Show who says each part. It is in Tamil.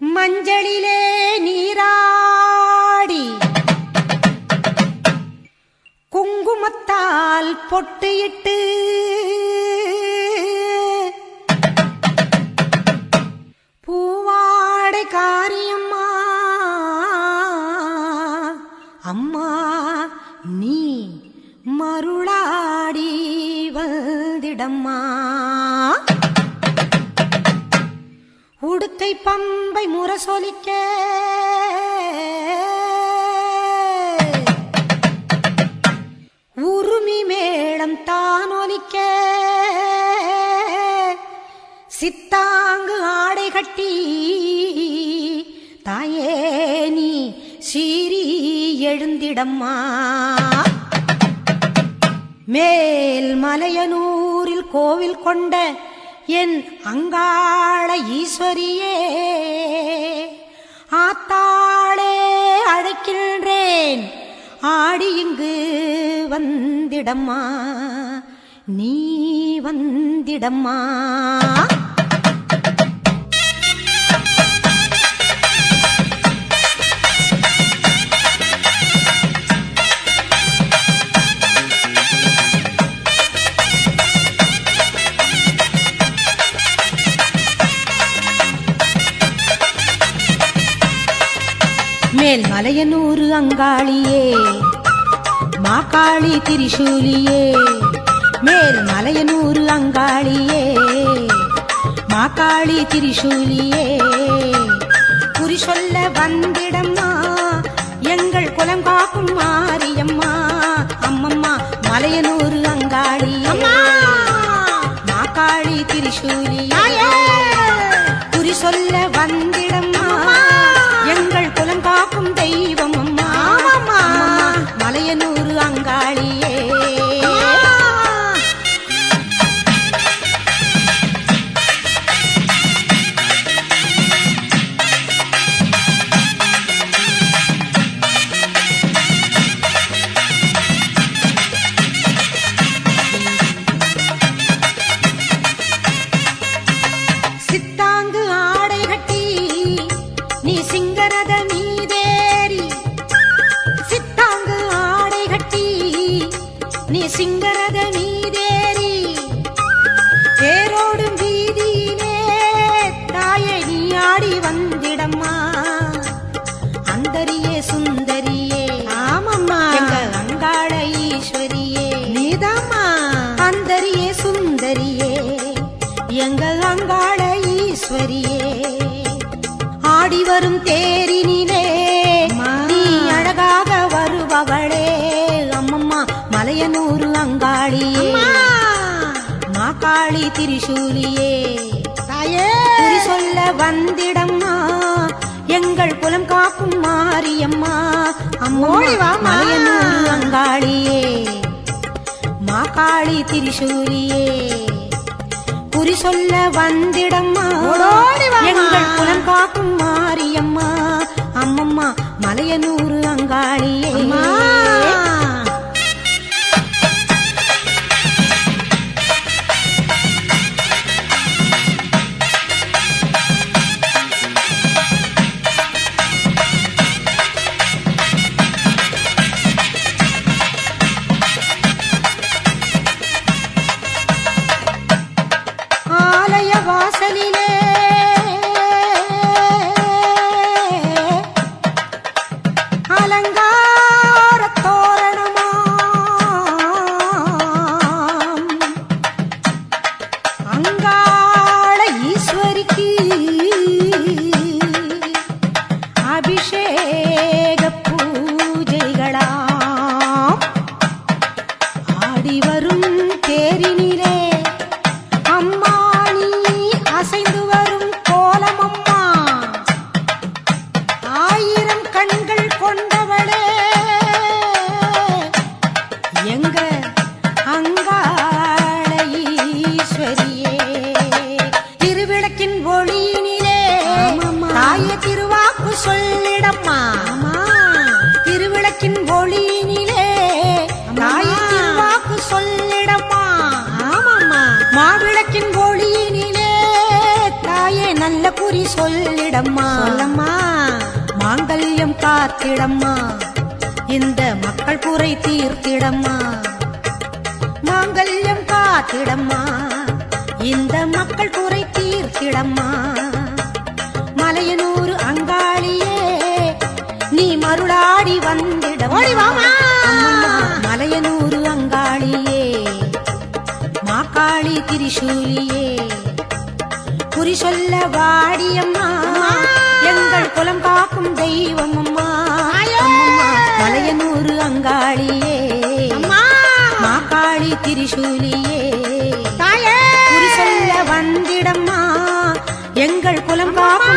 Speaker 1: மஞ்சளிலே நீராடி குங்குமத்தால் பொட்டியிட்டு பூவாடை காரியம்மா அம்மா நீ மருளாடி வந்திடம்மா. உடுக்கை பம்பை முரசொலிக்க உருமி மேளம் தானொலிக்க சித்தாங்கு ஆடை கட்டி தாயே நீ சீறி எழுந்திடம்மா. மேல் மலையனூரில் கோவில் கொண்ட என் அங்காள ஈஸ்வரியே ஆத்தாளே அழைக்கின்றேன் ஆடி இங்கு வந்திடம்மா நீ வந்திடம்மா. மேல் மலையனூரு அங்காளியே மாகாளி திரிசூலியே மேல் மலையனூரு அங்காளியே மாகாளி திரிசூலியே குறி சொல்ல வந்திடம்மா எங்கள் குலம் காக்கும் மாரியம்மா அம்மம்மா மலையனூரு அங்காளியே மாகாளி திரிசூலியே குறி சொல்ல வந்திடம்மா எங்கள் குலம் காக்கும் தெய்வம் அம்மா மலையனூரு அங்காளியே. சித்தாங்கு ஆடை கட்டி நீ சிங்கரத மீதேறி சித்தாங்கு ஆடை கட்டி நீ சிங்கரத மீதேறி தேரோடும் வீதியிலே தாயே நீ ஆடி வந்திடம்மா. அந்தரியே சுந்தரியே ஆமம்மா எங்க அங்காள ஈஸ்வரியே நீதாம்மா. அந்தரியே சுந்தரியே எங்க அங்காள ஈஸ்வரியே ஆடி வரும் தேரினிலே நீ அழகாக வருபவளே அம்மம்மா மலையனூரு அங்காளியே மாகாளி திரிசூலியே தாயே குறி சொல்ல வந்திடம்மா எங்கள் குலம் காக்கும் மாரியம்மா அம்மோ மலையனூரு அங்காளியே மாகாளி திரிசூலியே குறி சொல்ல வந்திடம்மா எங்கள் குலம் காக்கும் மாரியம்மா அம்மம்மா மலையனூரு அங்காளியே. ஆலய வாசலிலே அலங்கார தோரணமாம் அங்காள ஈஸ்வரிக்கு அபிஷேக பூஜைகளாம் ஆடி வரும் தேரினிலே அம்மா அசைந்து வரும் கோலமம்மா ஆயிரம் கண்கள் கொண்டவளே எங்க அங்காள ஈஸ்வரியே. திருவிளக்கின் ஒளியினிலே தாயே திருவாக்கு சொல்லிடம்மா திருவிளக்கின் ஒளியினிலே தாயே திருவாக்கு சொல்லிடம்மா மாவிளக்கின் ஒளியினிலே தாயே நல்ல குறி சொல்லிடம்மா
Speaker 2: சொல்லம்மா
Speaker 1: மாங்கல்யம் காத்திடம்மா இந்த மக்கள் குறை தீர்த்திடம்மா மாங்கல்யம் காத்திடம்மா இந்த மக்கள் குறை தீர்த்திடம்மா மலையனூர் அங்காளியே நீ மருளாடி வந்திடம்மா மலையனூர் அங்காளியே மாகாளி திரிசூலியே குறி சொல்ல வாடியம்மா எங்கள் குலம் காக்கும் தெய்வம் அம்மா மலையனூர் அங்காளியே மாகாளி திரிசூலியே குறி சொல்ல வந்திடம்மா எங்கள் குலம் காக்கும்